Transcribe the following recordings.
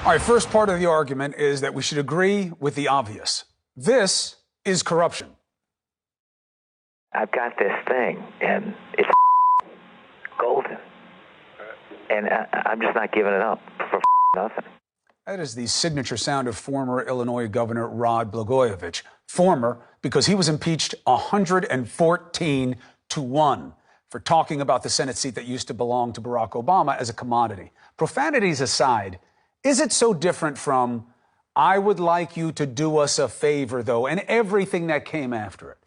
All right, first part of the argument is that we should agree with the obvious. This is corruption. I've got this thing, and it's golden. And I'm just not giving it up for nothing. That is the signature sound of former Illinois Governor Rod Blagojevich. Former because he was impeached 114-1 for talking about the Senate seat that used to belong to Barack Obama as a commodity. Profanities aside, is it so different from, I would like you to do us a favor, though, and everything that came after it?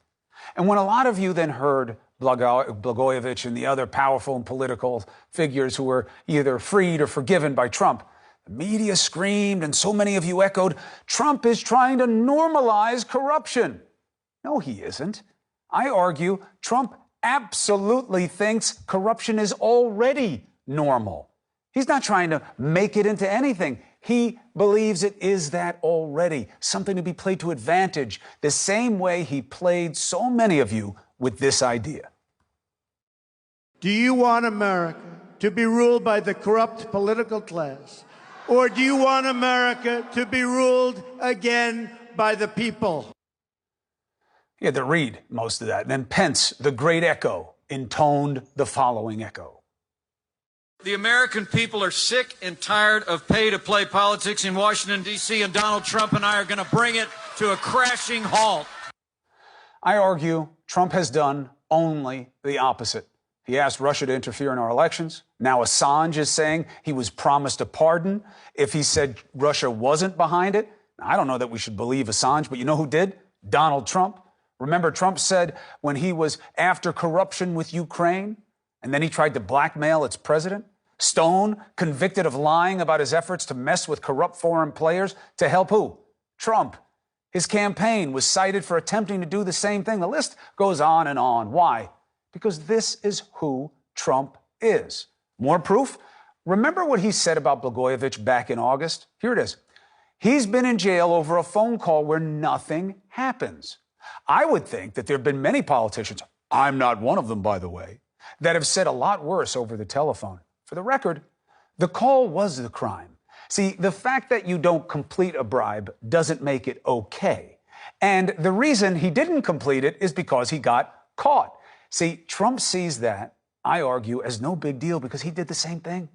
And when a lot of you then heard Blagojevich and the other powerful and political figures who were either freed or forgiven by Trump, the media screamed and so many of you echoed, Trump is trying to normalize corruption. No, he isn't. I argue Trump absolutely thinks corruption is already normal. He's not trying to make it into anything. He believes it is that already, something to be played to advantage, the same way he played so many of you with this idea. Do you want America to be ruled by the corrupt political class? Or do you want America to be ruled again by the people? He had to read most of that. And then Pence, the great echo, intoned the following echo. The American people are sick and tired of pay-to-play politics in Washington, D.C., and Donald Trump and I are going to bring it to a crashing halt. I argue Trump has done only the opposite. He asked Russia to interfere in our elections. Now Assange is saying he was promised a pardon if he said Russia wasn't behind it. I don't know that we should believe Assange, but you know who did? Donald Trump. Remember, Trump said when he was after corruption with Ukraine, and then he tried to blackmail its president. Stone, convicted of lying about his efforts to mess with corrupt foreign players to help who? Trump. His campaign was cited for attempting to do the same thing. The list goes on and on. Why? Because this is who Trump is. More proof? Remember what he said about Blagojevich back in August? Here it is. He's been in jail over a phone call where nothing happens. I would think that there have been many politicians, I'm not one of them, by the way, that have said a lot worse over the telephone. For the record, the call was the crime. See, the fact that you don't complete a bribe doesn't make it okay. And the reason he didn't complete it is because he got caught. See, Trump sees that, I argue, as no big deal because he did the same thing.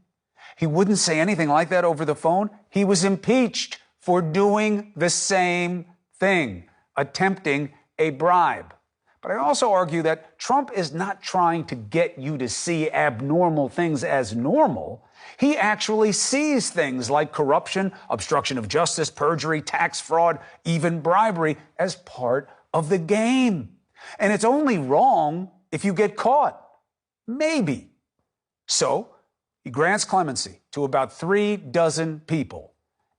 He wouldn't say anything like that over the phone. He was impeached for doing the same thing, attempting a bribe. But I also argue that Trump is not trying to get you to see abnormal things as normal. He actually sees things like corruption, obstruction of justice, perjury, tax fraud, even bribery as part of the game. And it's only wrong if you get caught. Maybe. So he grants clemency to about 36 people.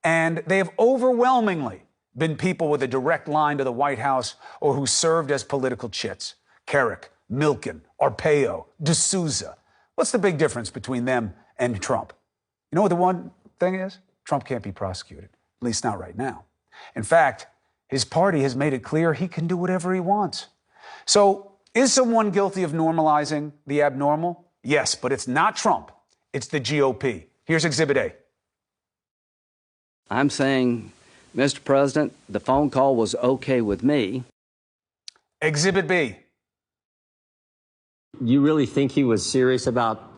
And they have overwhelmingly been people with a direct line to the White House or who served as political chits. Carrick, Milken, Arpaio, D'Souza. What's the big difference between them and Trump? You know what the one thing is? Trump can't be prosecuted, at least not right now. In fact, his party has made it clear he can do whatever he wants. So is someone guilty of normalizing the abnormal? Yes, but it's not Trump. It's the GOP. Here's Exhibit A. I'm saying, Mr. President, the phone call was okay with me. Exhibit B. You really think he was serious about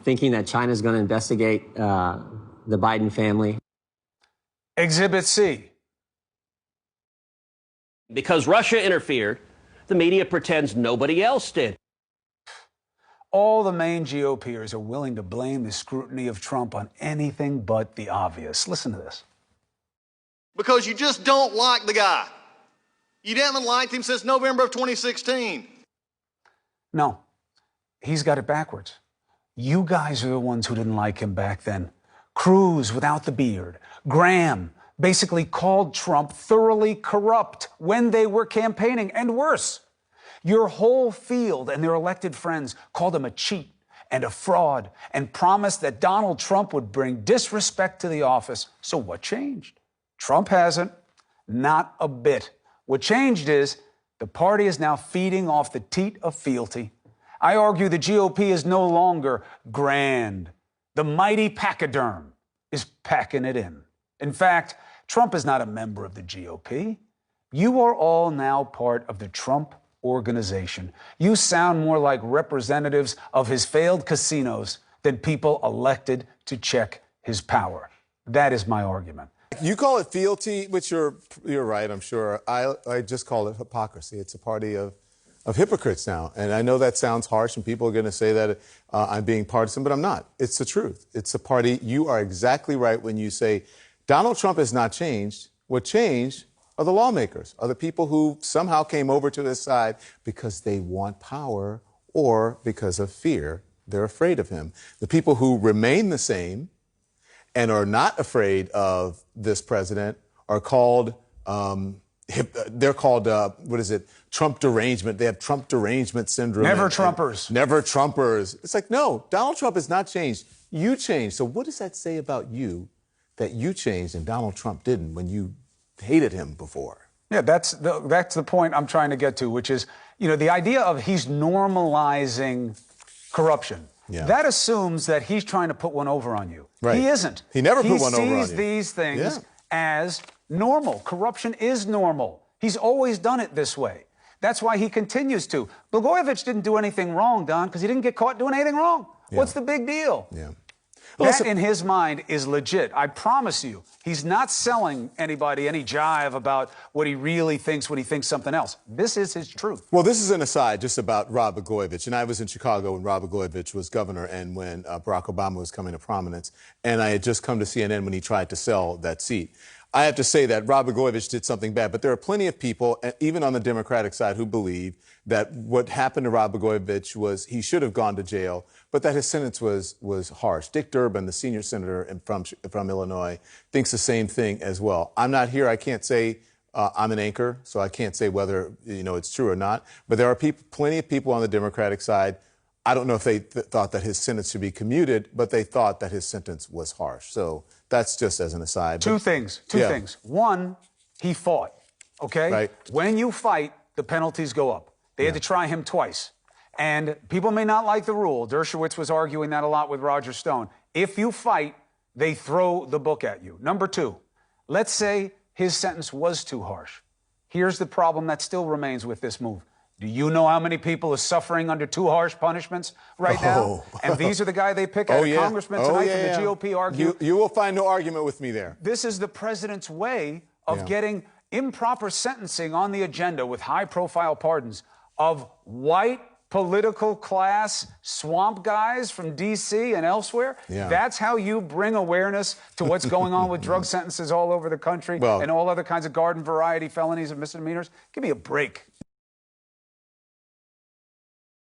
thinking that China's going to investigate the Biden family? Exhibit C. Because Russia interfered, the media pretends nobody else did. All the main GOPers are willing to blame the scrutiny of Trump on anything but the obvious. Listen to this. Because you just don't like the guy. You haven't liked him since November of 2016. No, he's got it backwards. You guys are the ones who didn't like him back then. Cruz without the beard. Graham basically called Trump thoroughly corrupt when they were campaigning, and worse. Your whole field and their elected friends called him a cheat and a fraud and promised that Donald Trump would bring disrespect to the office. So what changed? Trump hasn't. Not a bit. What changed is the party is now feeding off the teat of fealty. I argue the GOP is no longer grand. The mighty pachyderm is packing it in. In fact, Trump is not a member of the GOP. You are all now part of the Trump organization. You sound more like representatives of his failed casinos than people elected to check his power. That is my argument. You call it fealty, which you're right, I'm sure. I just call it hypocrisy. It's a party of hypocrites now. And I know that sounds harsh, and people are going to say that I'm being partisan, but I'm not. It's the truth. It's a party. You are exactly right when you say Donald Trump has not changed. What changed are the lawmakers, are the people who somehow came over to his side because they want power or because of fear. They're afraid of him. The people who remain the same and are not afraid of this president are called, they're called, Trump derangement. They have Trump derangement syndrome. Never Trumpers. Never Trumpers. It's like, no, Donald Trump has not changed. You changed. So what does that say about you that you changed and Donald Trump didn't when you hated him before? Yeah, that's the point I'm trying to get to, which is, the idea of he's normalizing corruption. Yeah. That assumes that he's trying to put one over on you. Right. He isn't. He never put one over on you. He sees these things as normal. Corruption is normal. He's always done it this way. That's why he continues to. Blagojevich didn't do anything wrong, Don, because he didn't get caught doing anything wrong. Yeah. What's the big deal? Yeah. That, in his mind, is legit. I promise you, he's not selling anybody any jive about what he really thinks when he thinks something else. This is his truth. Well, this is an aside just about Rod Blagojevich. And I was in Chicago when Rod Blagojevich was governor and when Barack Obama was coming to prominence. And I had just come to CNN when he tried to sell that seat. I have to say that Rod Blagojevich did something bad, but there are plenty of people, even on the Democratic side, who believe that what happened to Rod Blagojevich was he should have gone to jail, but that his sentence was harsh. Dick Durbin, the senior senator from Illinois, thinks the same thing as well. I'm not here. I can't say I'm an anchor, so I can't say whether it's true or not. But there are plenty of people on the Democratic side. I don't know if they thought that his sentence should be commuted, but they thought that his sentence was harsh. So that's just as an aside. Two things. One, he fought, okay? Right. When you fight, the penalties go up. They had to try him twice. And people may not like the rule. Dershowitz was arguing that a lot with Roger Stone. If you fight, they throw the book at you. Number two, let's say his sentence was too harsh. Here's the problem that still remains with this move. Do you know how many people are suffering under too harsh punishments right now? And these are the guy they pick out. Congressman tonight from the GOP argue. You will find no argument with me there. This is the president's way of getting improper sentencing on the agenda with high-profile pardons of white political class swamp guys from D.C. and elsewhere. Yeah. That's how you bring awareness to what's going on with drug sentences all over the country and all other kinds of garden variety felonies and misdemeanors. Give me a break.